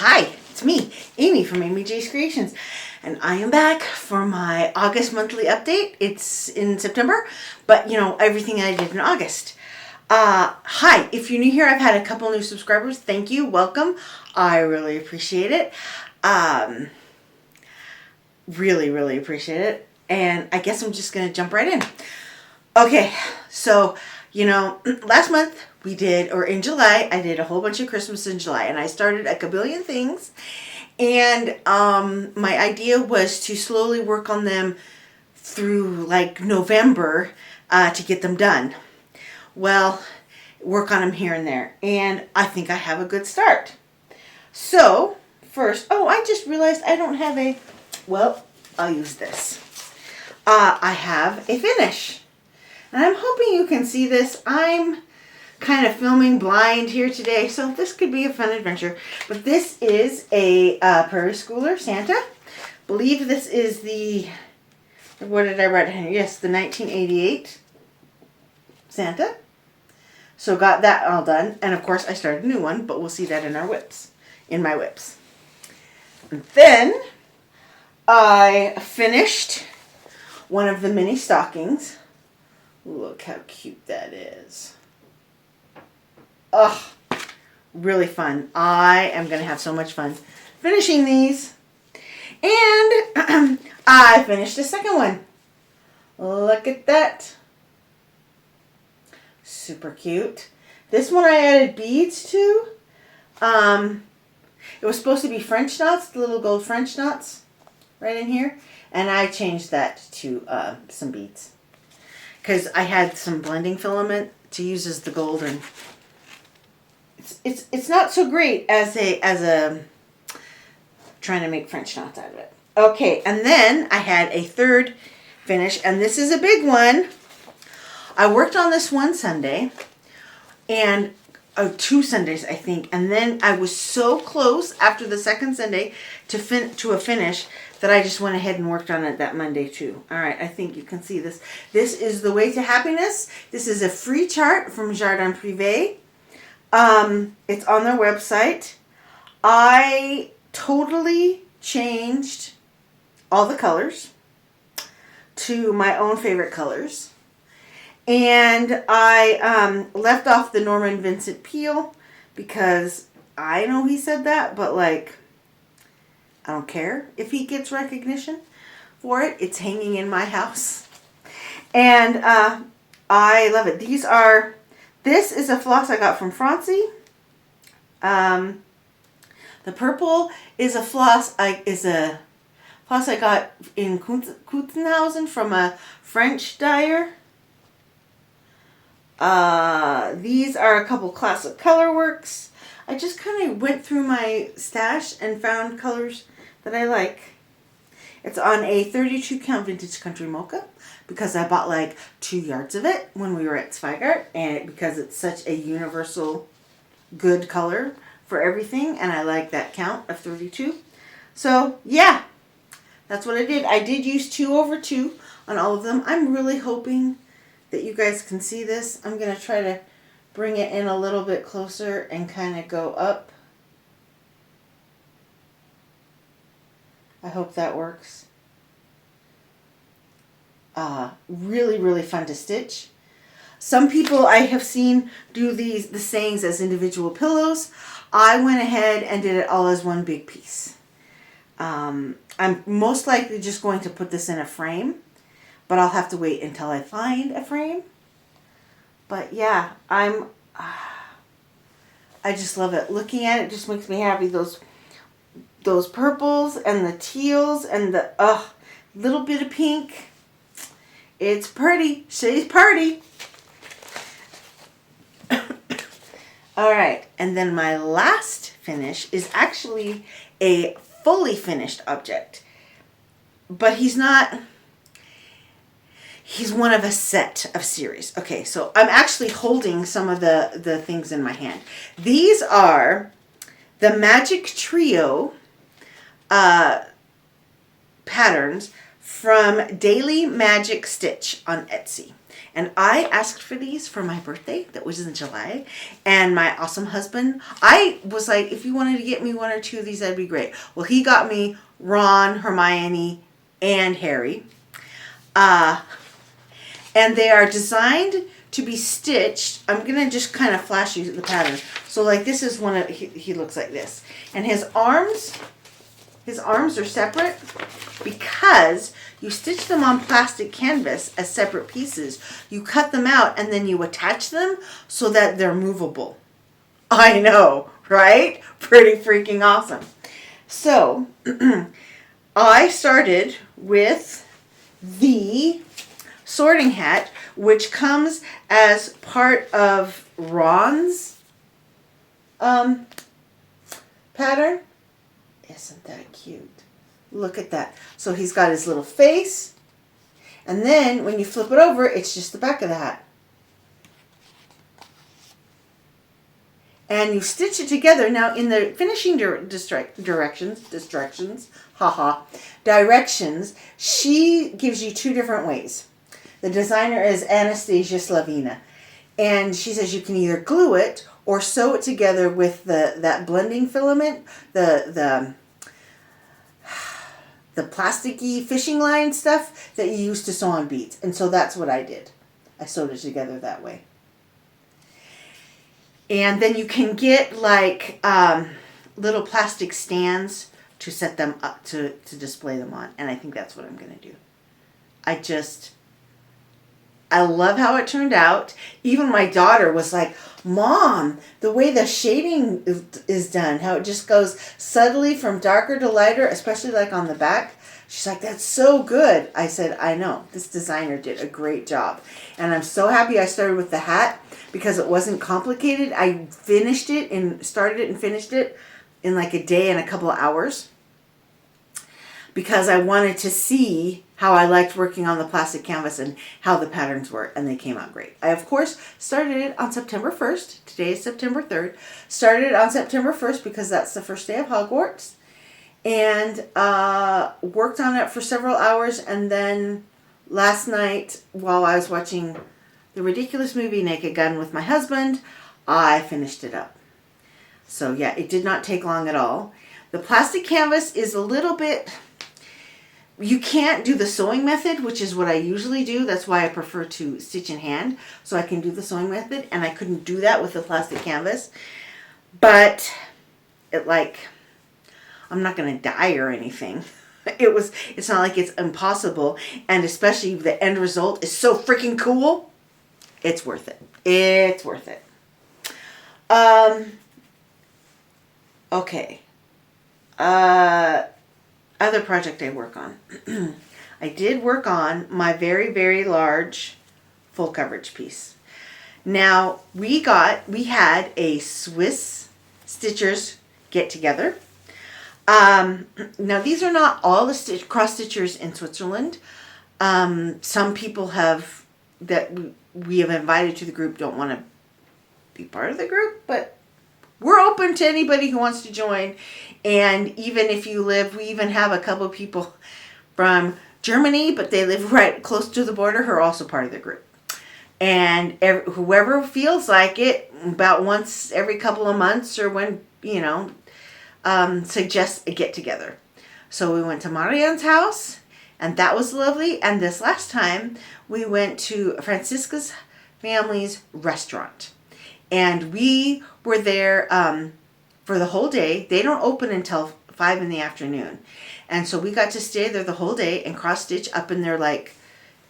Hi, it's me, Amy from Amy J's Creations, and I am back for my August monthly update. It's in September, but everything I did in August. Hi, if you're new here, I've had a couple new subscribers. Thank you, welcome. I really appreciate it. Really appreciate it. And I guess I'm just gonna jump right in. Okay, so last month we did, or in July, I did a whole bunch of Christmas in July, and I started a kabillion things. And my idea was to slowly work on them through like November to get them done. Well, work on them here and there, and I think I have a good start. So first, I just realized I don't have a, well, I'll use this. I have a finish. And I'm hoping you can see this. I'm kind of filming blind here today, so this could be a fun adventure. But this is a Prairie Schooler Santa. Believe this is the, what did I write here? Yes, the 1988 Santa. So got that all done. And of course I started a new one, but we'll see that in our whips, in my whips. And then I finished one of the mini stockings. Look how cute that is. Ugh, really fun. I am going to have so much fun finishing these. And I finished the second one. Look at that. Super cute. This one I added beads to. It was supposed to be French knots, the little gold French knots right in here. And I changed that to some beads, because I had some blending filament to use as the gold, and it's not so great as a trying to make French knots out of it. Okay, and then I had a third finish, and this is a big one. I worked on this one Sunday, and 2 Sundays I think, and then I was so close after the second Sunday to a finish that I just went ahead and worked on it that Monday too. All right, I think you can see this. This is The Way to Happiness. This is a free chart from Jardin Privé. It's on their website. I totally changed all the colors to my own favorite colors. And I left off the Norman Vincent Peale because I know he said that, but like, I don't care if he gets recognition for it. It's hanging in my house. And I love it. This is a floss I got from Francie. The purple is a floss I got in Kutzenhausen from a French dyer. These are a couple classic color works. I just kind of went through my stash and found colors that I like. It's on a 32 count vintage country mocha because I bought like 2 yards of it when we were at Zweigart, and because it's such a universal good color for everything, and I like that count of 32. So yeah, that's what I did. I did use 2/2 on all of them. I'm really hoping that you guys can see this. I'm going to try to bring it in a little bit closer and kind of go up. I hope that works. Really fun to stitch. Some people I have seen do the sayings as individual pillows. I went ahead and did it all as one big piece. I'm most likely just going to put this in a frame, but I'll have to wait until I find a frame. But yeah, I just love it. Looking at it just makes me happy. Those purples and the teals and the little bit of pink. It's pretty. She's pretty. All right, and then my last finish is actually a fully finished object, but he's not. He's one of a set of series. Okay, so I'm actually holding some of the things in my hand. These are the Magic Trio patterns from Daily Magic Stitch on Etsy. And I asked for these for my birthday, that was in July. And my awesome husband, I was like, if you wanted to get me one or two of these, that'd be great. Well, he got me Ron, Hermione, and Harry. And they are designed to be stitched. I'm going to just kind of flash you the pattern. So like this is one of, he looks like this. And his arms are separate because you stitch them on plastic canvas as separate pieces. You cut them out and then you attach them so that they're movable. I know, right? Pretty freaking awesome. So I started with the sorting hat, which comes as part of Ron's pattern. Isn't that cute? Look at that. So he's got his little face, and then when you flip it over, it's just the back of the hat. And you stitch it together. Now in the finishing directions, she gives you two different ways. The designer is Anastasia Slavina. And she says you can either glue it or sew it together with that blending filament, the plasticky fishing line stuff that you use to sew on beads. And so that's what I did. I sewed it together that way. And then you can get like little plastic stands to set them up to display them on. And I think that's what I'm going to do. I love how it turned out. Even my daughter was like, Mom, the way the shading is done, how it just goes subtly from darker to lighter, especially like on the back. She's like, that's so good. I said, I know. This designer did a great job. And I'm so happy I started with the hat because it wasn't complicated. I finished it and started it and finished it in like a day and a couple of hours because I wanted to see how I liked working on the plastic canvas and how the patterns were, and they came out great. I, of course, started it on September 1st. Today is September 3rd. Started it on September 1st because that's the first day of Hogwarts. And worked on it for several hours, and then last night, while I was watching the ridiculous movie Naked Gun with my husband, I finished it up. So yeah, it did not take long at all. The plastic canvas is a little bit... You can't do the sewing method, which is what I usually do. That's why I prefer to stitch in hand, so I can do the sewing method, and I couldn't do that with the plastic canvas. But it I'm not going to die or anything. It's not like it's impossible, and especially the end result is so freaking cool. It's worth it. It's worth it. Okay. Other project I work on. I did work on my very, very large full coverage piece. Now, we had a Swiss Stitchers get together. Now, these are not all the cross stitchers in Switzerland. Some people that we have invited to the group don't want to be part of the group, but we're open to anybody who wants to join. And even if you we even have a couple of people from Germany, but they live right close to the border, who are also part of the group. And whoever feels like it, about once every couple of months or when, suggests a get together. So we went to Marianne's house, and that was lovely. And this last time, we went to Francisca's family's restaurant. And we were there for the whole day. They don't open until 5 in the afternoon. And so we got to stay there the whole day and cross-stitch up in their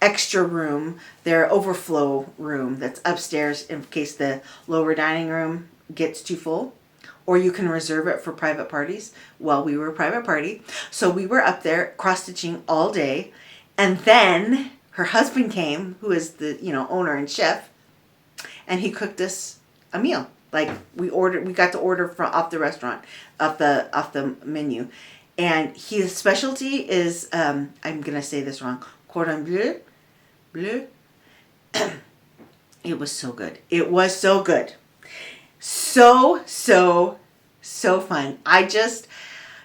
extra room, their overflow room that's upstairs in case the lower dining room gets too full. Or you can reserve it for private parties. Well, we were a private party. So we were up there cross-stitching all day. And then her husband came, who is the owner and chef, and he cooked us a meal. We got to order off the restaurant, off the menu. And his specialty is, I'm going to say this wrong, cordon bleu. It was so good. It was so good. So fun.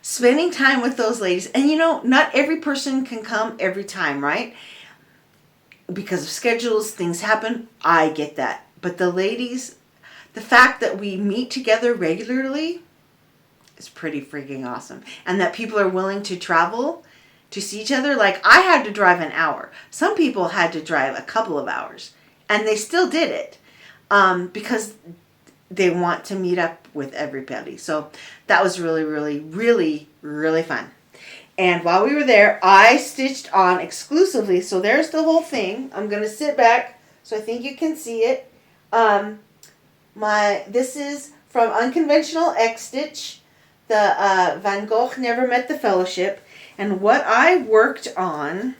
spending time with those ladies. And you know, not every person can come every time, right? Because of schedules, things happen. I get that. But the ladies, the fact that we meet together regularly is pretty freaking awesome. And that people are willing to travel to see each other. Like, I had to drive an hour. Some people had to drive a couple of hours. And they still did it. Because they want to meet up with everybody. So that was really, really, really, really fun. And while we were there, I stitched on exclusively. So there's the whole thing. I'm going to sit back so I think you can see it. This is from Unconventional X Stitch. The Van Gogh Never Met the Fellowship. And what I worked on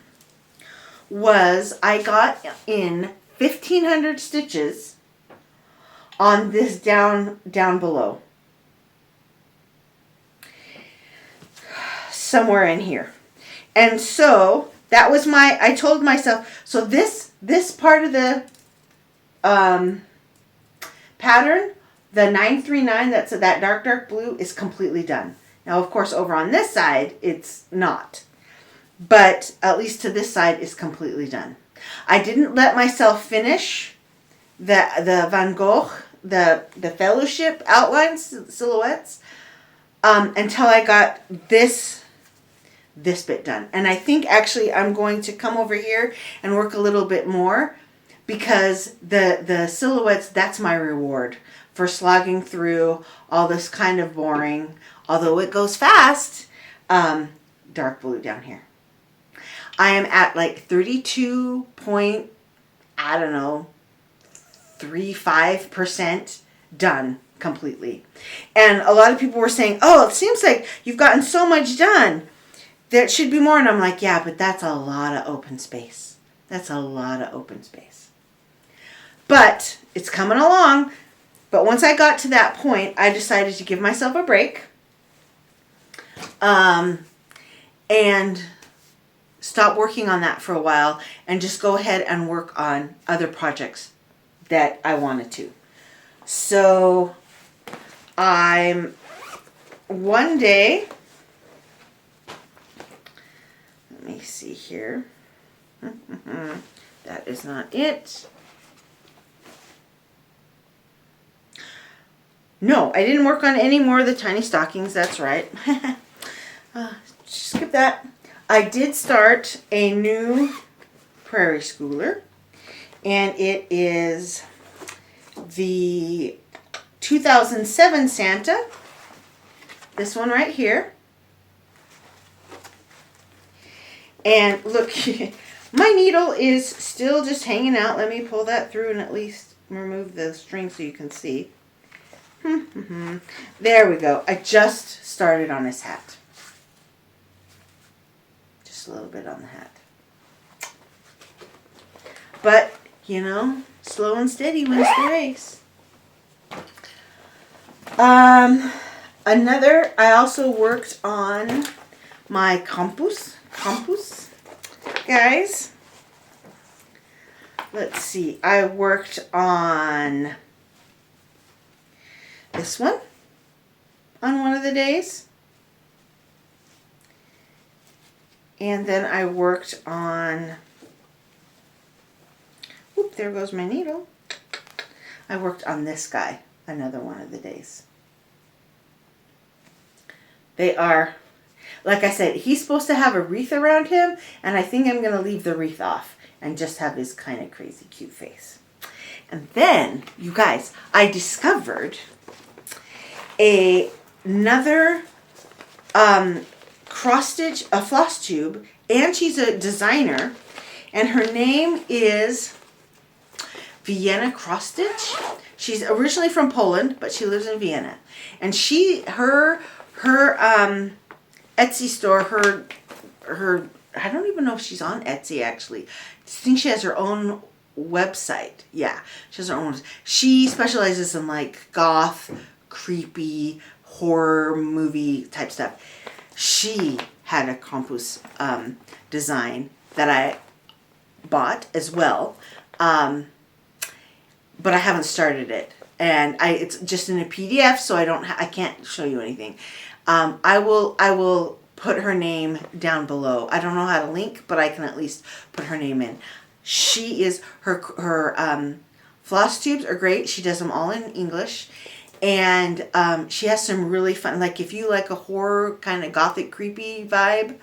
was I got in 1,500 stitches on this down below. Somewhere in here. And so that was I told myself, so this part of the pattern, the 939, that's that dark blue, is completely done. Now, of course, over on this side, it's not. But at least to this side is completely done. I didn't let myself finish the Van Gogh, the Fellowship outlines, silhouettes, until I got this bit done. And I think actually I'm going to come over here and work a little bit more, because the silhouettes, that's my reward for slogging through all this kind of boring, although it goes fast, dark blue down here. I am at like 32 point, I don't know, 35% done completely. And a lot of people were saying, oh, it seems like you've gotten so much done. There should be more. And I'm like, yeah, but that's a lot of open space. That's a lot of open space. But it's coming along. But once I got to that point, I decided to give myself a break. And stop working on that for a while and just go ahead and work on other projects that I wanted to. So one day, let me see here. That is not it. No, I didn't work on any more of the tiny stockings. That's right. Skip that. I did start a new Prairie Schooler, and it is the 2007 Santa. This one right here. And look, my needle is still just hanging out. Let me pull that through and at least remove the string so you can see. There we go. I just started on this hat. Just a little bit on the hat. But, you know, slow and steady wins the race. I also worked on my campus, guys. Let's see. I worked on this one on one of the days. And then I worked on, whoop, there goes my needle. I worked on this guy another one of the days. They are, like I said, he's supposed to have a wreath around him, and I think I'm going to leave the wreath off and just have his kind of crazy cute face. And then, you guys, I discovered another cross stitch, a Flosstube, and she's a designer, and her name is Vienna Cross Stitch. She's originally from Poland, but she lives in Vienna, and her Etsy store, her I don't even know if she's on Etsy actually. I think she has her own website. Yeah, she has her own. She specializes in like goth, creepy, horror movie type stuff. She had a campus design that I bought as well, but I haven't started it, and it's just in a PDF, so I can't show you anything. I will put her name down below. I don't know how to link, but I can at least put her name in. She is, her floss tubes are great. She does them all in English. And she has some really fun, like if you like a horror kind of gothic creepy vibe,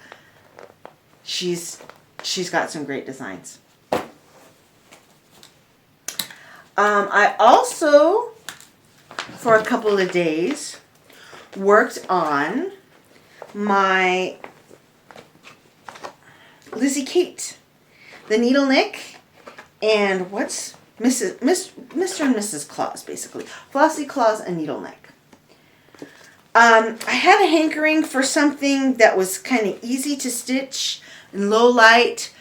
she's got some great designs. I also, for a couple of days, worked on my Lizzie Kate, the Needle Nick, and what's Mr. and Mrs. Claus, basically. Flossie, Claus, and Needle Nick. I had a hankering for something that was kind of easy to stitch and low light.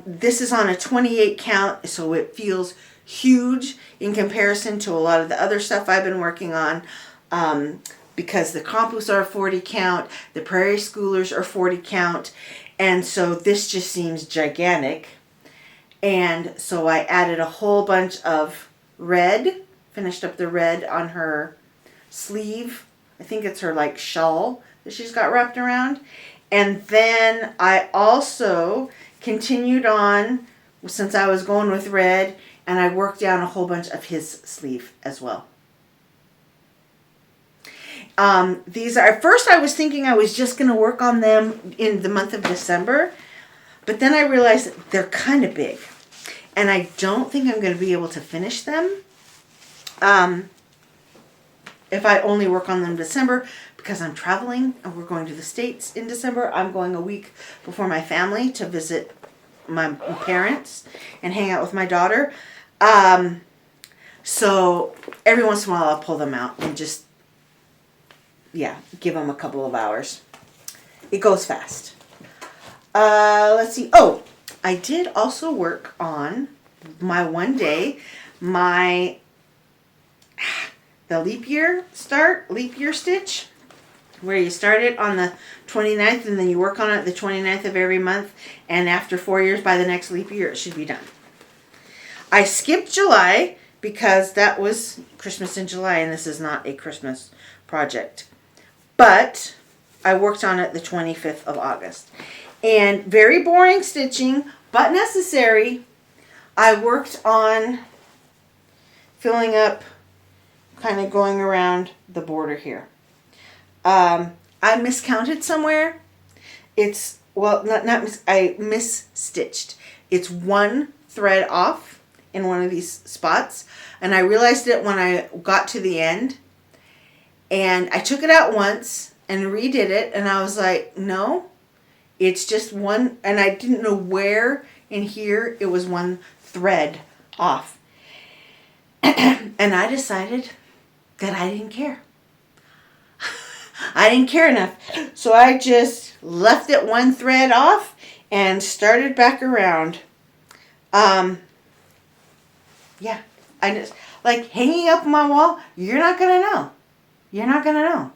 This is on a 28 count, so it feels huge in comparison to a lot of the other stuff I've been working on, because the Compos are 40 count, the Prairie Schoolers are 40 count, and so this just seems gigantic. And so I added a whole bunch of red, finished up the red on her sleeve. I think it's her like shawl that she's got wrapped around. And then I also continued on, since I was going with red, and I worked down a whole bunch of his sleeve as well. These are, at first I was thinking I was just going to work on them in the month of December, but then I realized they're kind of big, and I don't think I'm going to be able to finish them if I only work on them in December, because I'm traveling and we're going to the States in December. I'm going a week before my family to visit my parents and hang out with my daughter. So every once in a while I'll pull them out and just, give them a couple of hours. It goes fast. Let's see. Oh, I did also work on my one day, the leap year stitch, where you start it on the 29th and then you work on it the 29th of every month, and after 4 years, by the next leap year, it should be done. I skipped July because that was Christmas in July, and this is not a Christmas project. But I worked on it the 25th of August. And very boring stitching, but necessary. I worked on filling up, kind of going around the border here. I miscounted somewhere. It's, well, I misstitched. It's one thread off in one of these spots, and I realized it when I got to the end, and I took it out once and redid it, and I was like, no, it's just one, and I didn't know where in here it was one thread off. And I decided that I didn't care. I didn't care enough. So I just left it one thread off and started back around. I just, like, hanging up on my wall, you're not going to know. You're not going to know.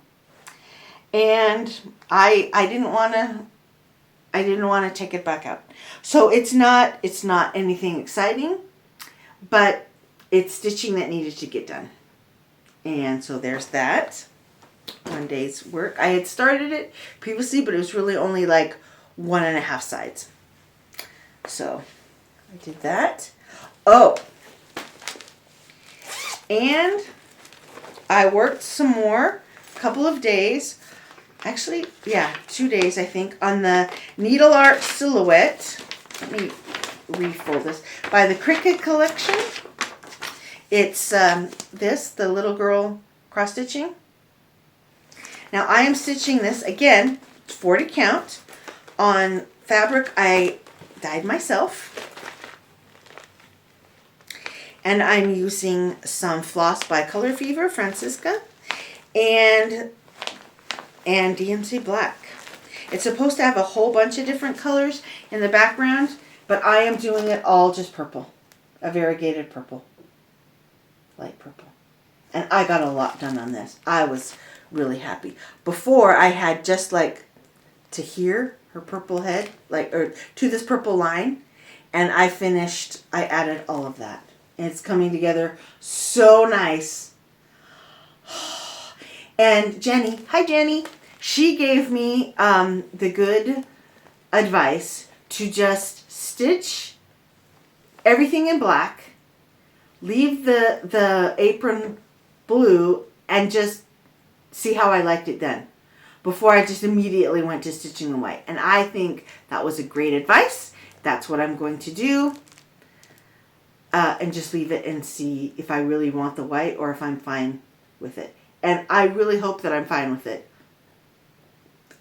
And I didn't want to take it back out. So it's not anything exciting, but it's stitching that needed to get done. And so there's that. One day's work. I had started it previously, but it was really only like 1.5 sides. So I did that. Oh, and I worked some more, a couple of days. Actually, 2 days, I think, on the Needle Art Silhouette. Let me refold this. By the Cricket Collection. It's the little girl cross stitching. Now I am stitching this, again, 40 count, on fabric I dyed myself. And I'm using some floss by Color Fever, Francisca, and DMC Black. It's supposed to have a whole bunch of different colors in the background, but I am doing it all just purple. A variegated purple. Light purple. And I got a lot done on this. I was really happy. Before, I had just like to here, her purple head, or to this purple line, and I added all of that. And it's coming together so nice. And Jenny, hi Jenny. She gave me the good advice to just stitch everything in black, leave the apron blue, and just see how I liked it then, before I just immediately went to stitching the white. And I think that was a great advice. That's what I'm going to do. And just leave it and see if I really want the white or if I'm fine with it. And I really hope that I'm fine with it.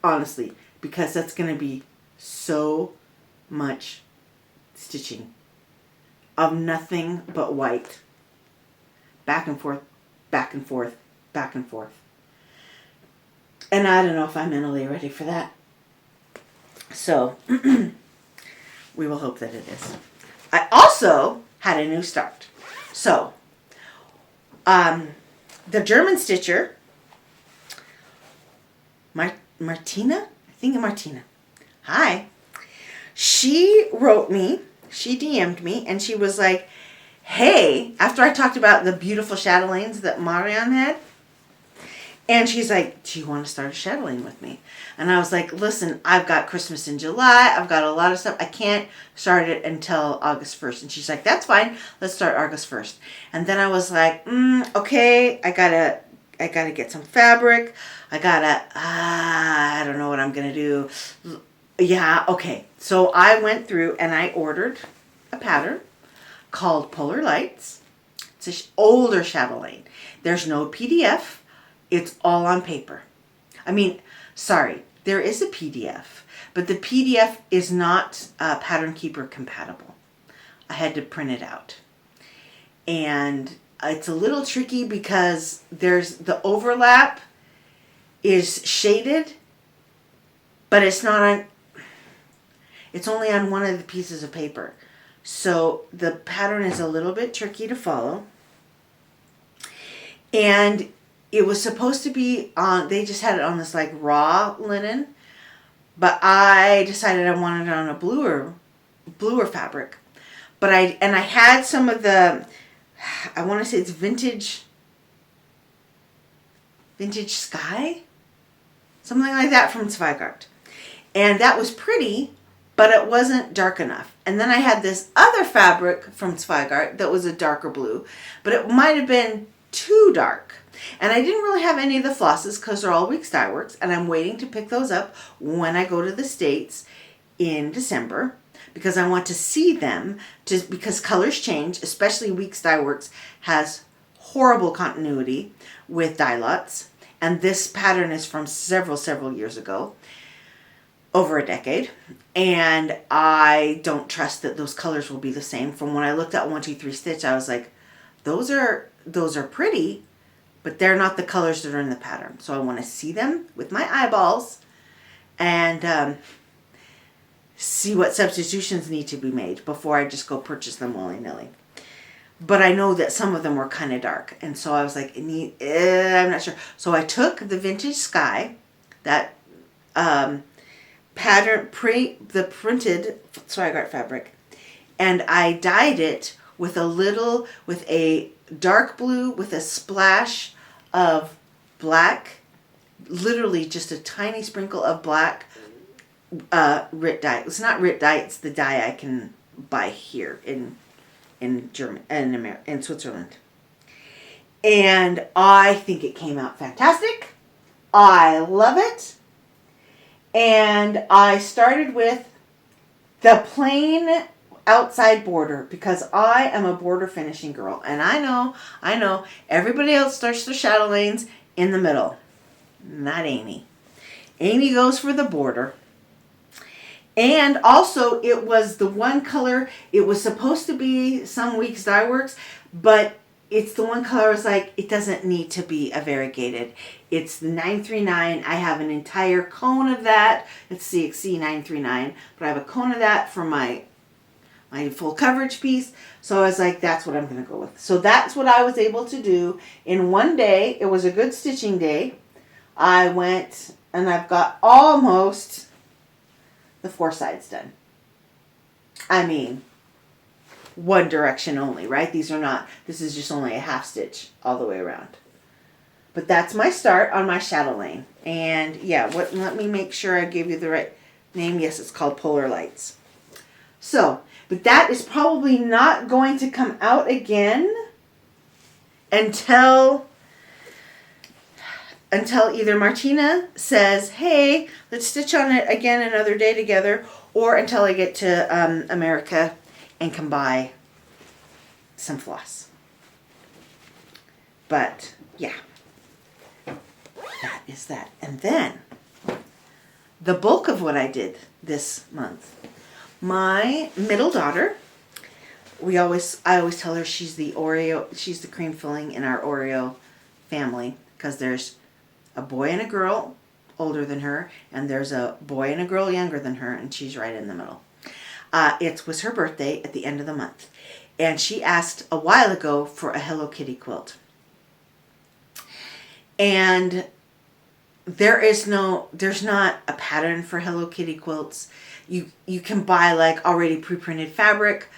Honestly, because that's going to be so much stitching of nothing but white. Back and forth, back and forth, back and forth. And I don't know if I'm mentally ready for that. So, we will hope that it is. I also had a new start. So, the German stitcher, Martina? I think Martina. Hi. She wrote me, she DM'd me, and she was like, hey, after I talked about the beautiful chatelaines that Marianne had, and she's like, do you want to start a chatelaine with me? And I was like, listen, I've got Christmas in July. I've got a lot of stuff. I can't start it until August 1st. And she's like, that's fine. Let's start August 1st. And then I was like, okay, I gotta get some fabric. I don't know what I'm going to do. Yeah, okay. So I went through and I ordered a pattern called Polar Lights. It's an older chatelaine. There's no PDF. It's all on paper. I mean, sorry, there is a PDF, but the PDF is not Pattern Keeper compatible. I had to print it out. And it's a little tricky because there's the overlap is shaded, but it's not on, it's only on one of the pieces of paper. So the pattern is a little bit tricky to follow. And it was supposed to be on, they just had it on this like raw linen, but I decided I wanted it on a bluer fabric. But I had some of the, I want to say it's vintage sky, something like that from Zweigart. And that was pretty, but it wasn't dark enough. And then I had this other fabric from Zweigart that was a darker blue, but it might have been too dark. And I didn't really have any of the flosses because they're all Weeks Dye Works, and I'm waiting to pick those up when I go to the States in December because I want to see them, just because colors change, especially Weeks Dye Works has horrible continuity with dye lots, and this pattern is from several years ago, over a decade, and I don't trust that those colors will be the same. From when I looked at 1-2-3 Stitch, I was like, those are pretty, but they're not the colors that are in the pattern. So I want to see them with my eyeballs and see what substitutions need to be made before I just go purchase them willy-nilly. But I know that some of them were kind of dark. And so I was like, I'm not sure. So I took the Vintage Sky, that pattern, the printed Zweigart fabric, and I dyed it with a dark blue with a splash of black, literally just a tiny sprinkle of black RIT dye. It's not RIT dye, it's the dye I can buy here in Germany, in Switzerland. And I think it came out fantastic. I love it. And I started with the plain outside border because I am a border finishing girl. And I know, everybody else starts their chatelaines in the middle. Not Amy. Amy goes for the border. And also, it was the one color, it was supposed to be some Weeks Dye Works, but it's the one color I was like, it doesn't need to be a variegated. It's the 939. I have an entire cone of that. It's CXC 939, but I have a cone of that for my full coverage piece. So I was like, that's what I'm going to go with. So that's what I was able to do in one day. It was a good stitching day. I went and I've got almost the 4 sides done. I mean, one direction only, right? This is just only a half stitch all the way around. But that's my start on my shadow lane. And yeah, let me make sure I gave you the right name. Yes, it's called Polar Lights. So, but that is probably not going to come out again until either Martina says, hey, let's stitch on it again another day together, or until I get to America and can buy some floss. But yeah, that is that. And then the bulk of what I did this month, my middle daughter, I always tell her she's the cream filling in our Oreo family, because there's a boy and a girl older than her, and there's a boy and a girl younger than her, and she's right in the middle. It was her birthday at the end of the month, and she asked a while ago for a Hello Kitty quilt. And there's not a pattern for Hello Kitty quilts. You can buy like already pre-printed fabric,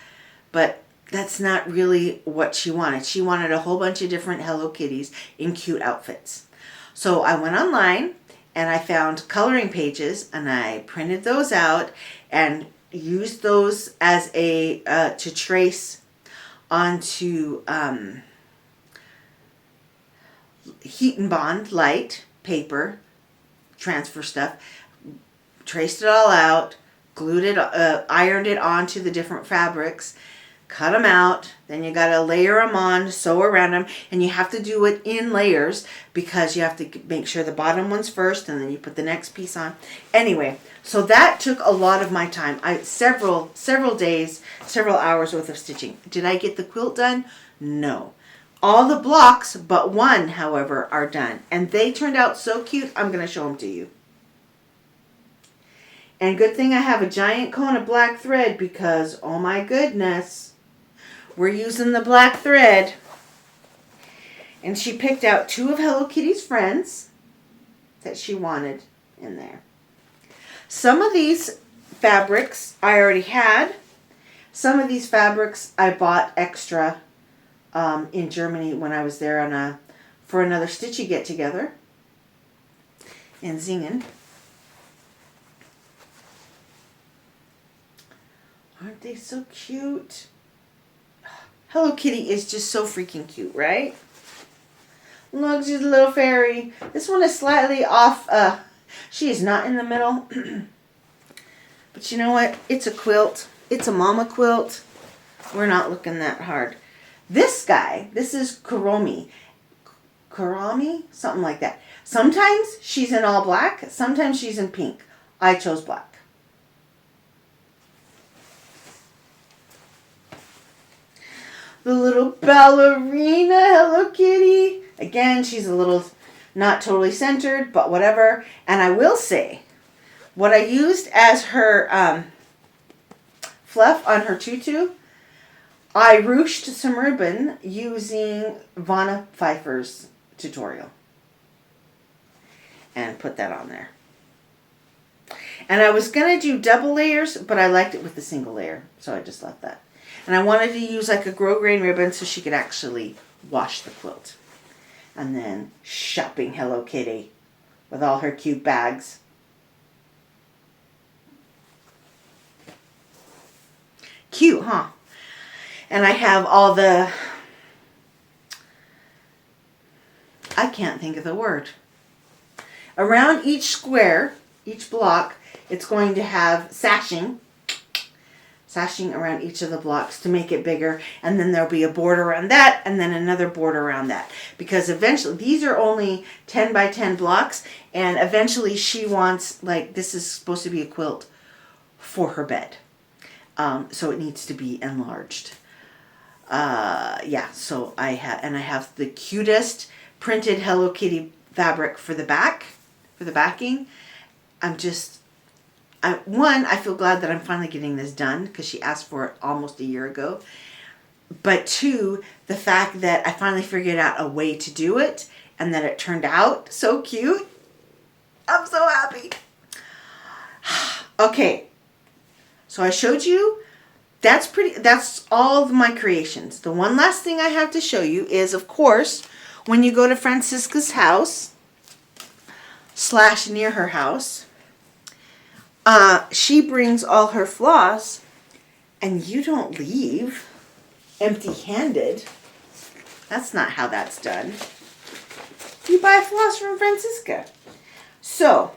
but that's not really what she wanted. She wanted a whole bunch of different Hello Kitties in cute outfits. So I went online and I found coloring pages, and I printed those out and used those as to trace onto heat and bond light paper, transfer stuff, traced it all out, glued it, ironed it onto the different fabrics, cut them out, then you got to layer them on, sew around them, and you have to do it in layers because you have to make sure the bottom one's first, and then you put the next piece on. Anyway, so that took a lot of my time. Several days, several hours worth of stitching. Did I get the quilt done? No. All the blocks but one, however, are done, and they turned out so cute. I'm going to show them to you. And good thing I have a giant cone of black thread, because oh my goodness, we're using the black thread. And she picked out 2 of Hello Kitty's friends that she wanted in there. Some of these fabrics I already had. Some of these fabrics I bought extra in Germany when I was there for another Stitchy get together in Zingen. Aren't they so cute? Hello Kitty is just so freaking cute, right? Look, she's a little fairy. This one is slightly off. She is not in the middle. But you know what? It's a quilt. It's a mama quilt. We're not looking that hard. This guy, this is Kuromi. Kurami? Something like that. Sometimes she's in all black. Sometimes she's in pink. I chose black. The little ballerina Hello Kitty. Again, she's a little not totally centered, but whatever. And I will say, what I used as her fluff on her tutu, I ruched some ribbon using Vanna Pfeiffer's tutorial. And put that on there. And I was going to do double layers, but I liked it with the single layer, so I just left that. And I wanted to use like a grosgrain ribbon so she could actually wash the quilt. And then shopping Hello Kitty with all her cute bags. Cute, huh? And I have all the... I can't think of the word. Around each square, each block, it's going to have sashing around each of the blocks to make it bigger, and then there'll be a border around that, and then another border around that, because eventually these are only 10 by 10 blocks, and eventually she wants, like, this is supposed to be a quilt for her bed, so it needs to be enlarged. Yeah, so I have the cutest printed Hello Kitty fabric for the backing. I feel glad that I'm finally getting this done, because she asked for it almost a year ago. But 2, the fact that I finally figured out a way to do it, and that it turned out so cute. I'm so happy. Okay, so I showed you. That's all of my creations. The one last thing I have to show you is, of course, when you go to Francisca's house / near her house, she brings all her floss, and you don't leave empty-handed. That's not how that's done. You buy floss from Francisca. So,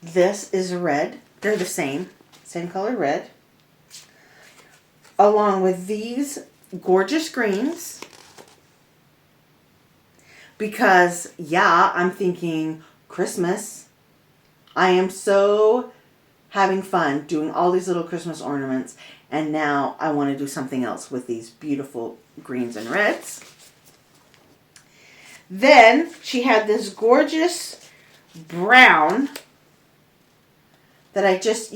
this is red. They're the same color red. Along with these gorgeous greens. Because, yeah, I'm thinking Christmas. I am so having fun doing all these little Christmas ornaments. And now I want to do something else with these beautiful greens and reds. Then she had this gorgeous brown that I just,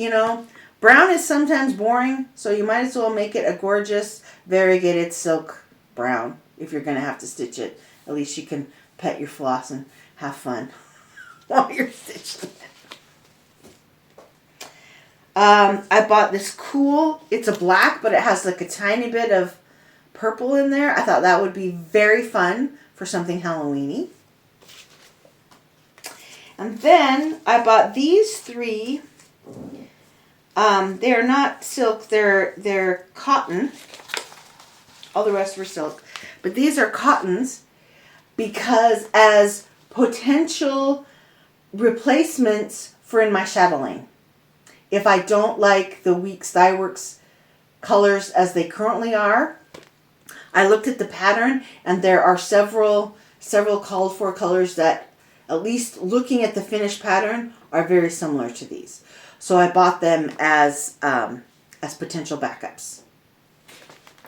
brown is sometimes boring, so you might as well make it a gorgeous variegated silk brown if you're going to have to stitch it. At least you can pet your floss and have fun while you're stitching it. I bought this cool, it's a black, but it has like a tiny bit of purple in there. I thought that would be very fun for something Halloween-y. And then I bought these 3. They're not silk, they're cotton. All the rest were silk. But these are cottons because as potential replacements for in my chatelaine. If I don't like the Weeks Dye Works colors as they currently are, I looked at the pattern and there are several called for colors that, at least looking at the finished pattern, are very similar to these. So I bought them as potential backups,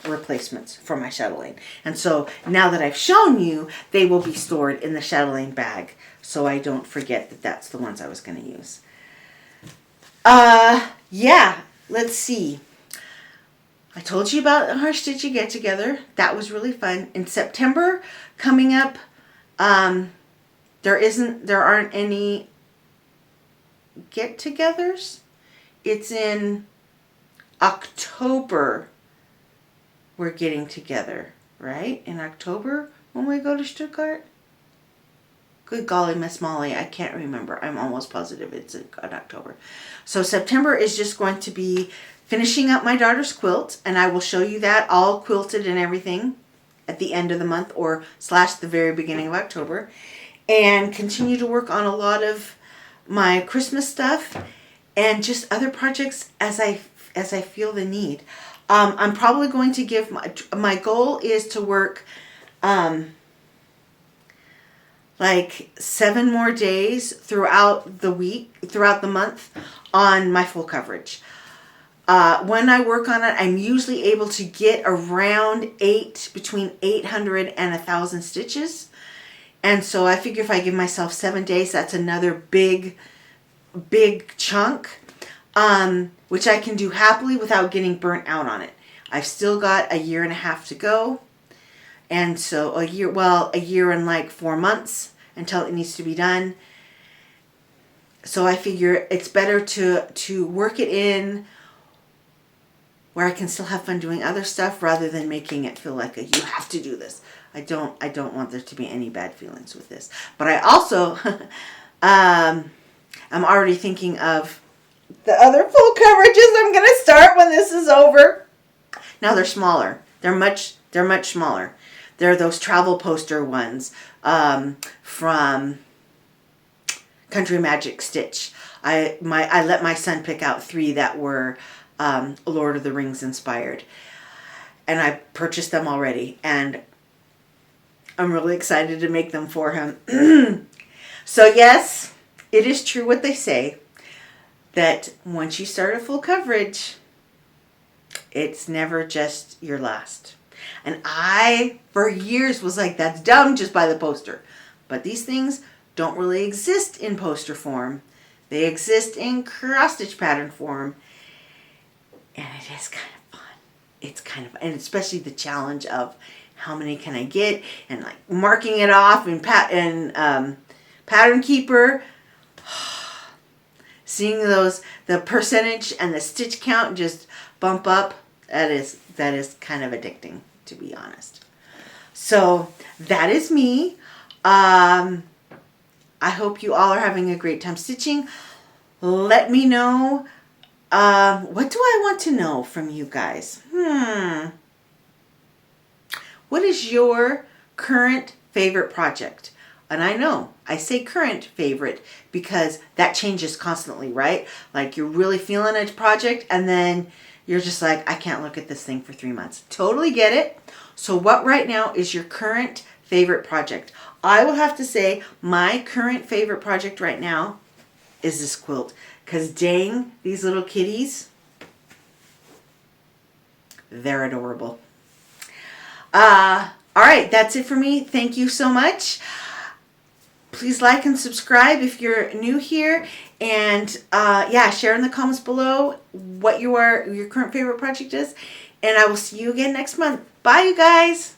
replacements for my chatelaine. And so now that I've shown you, they will be stored in the chatelaine bag, so I don't forget that that's the ones I was going to use. Yeah, let's see. I told you about our Stitchy get together. That was really fun. In September, coming up, there aren't any get-togethers. It's in October we're getting together, right? In October when we go to Stuttgart? Good golly, Miss Molly, I can't remember. I'm almost positive it's in October. So September is just going to be finishing up my daughter's quilt, and I will show you that all quilted and everything at the end of the month or / the very beginning of October, and continue to work on a lot of my Christmas stuff and just other projects as I feel the need. I'm probably going to give my goal is to work like 7 more days throughout the month on my full coverage. When I work on it, I'm usually able to get around between 800 and 1,000 stitches. And so I figure if I give myself 7 days, that's another big chunk, which I can do happily without getting burnt out on it. I've still got 1.5 years to go. And so a year and like 4 months until it needs to be done. So I figure it's better to work it in where I can still have fun doing other stuff rather than making it feel like you have to do this. I don't want there to be any bad feelings with this. But I also I'm already thinking of the other full coverages I'm going to start when this is over. Now they're smaller. They're much smaller. They're those travel poster ones from Country Magic Stitch. I let my son pick out 3 that were Lord of the Rings inspired. And I purchased them already. And I'm really excited to make them for him. So yes, it is true what they say, that once you start a full coverage, it's never just your last. And I, for years, was like, that's dumb, just buy the poster. But these things don't really exist in poster form. They exist in cross-stitch pattern form. And it is kind of fun. And especially the challenge of how many can I get, and like marking it off in Pattern Keeper. Seeing the percentage and the stitch count just bump up, that is kind of addicting, to be honest. So that is me. I hope you all are having a great time stitching. Let me know. What do I want to know from you guys? What is your current favorite project? And I know I say current favorite because that changes constantly, right? Like you're really feeling a project and then you're just like, I can't look at this thing for 3 months. Totally get it. So what right now is your current favorite project? I will have to say my current favorite project right now is this quilt. Because dang, these little kitties, they're adorable. All right, that's it for me. Thank you so much. Please like and subscribe if you're new here. And yeah, share in the comments below what your current favorite project is. And I will see you again next month. Bye, you guys.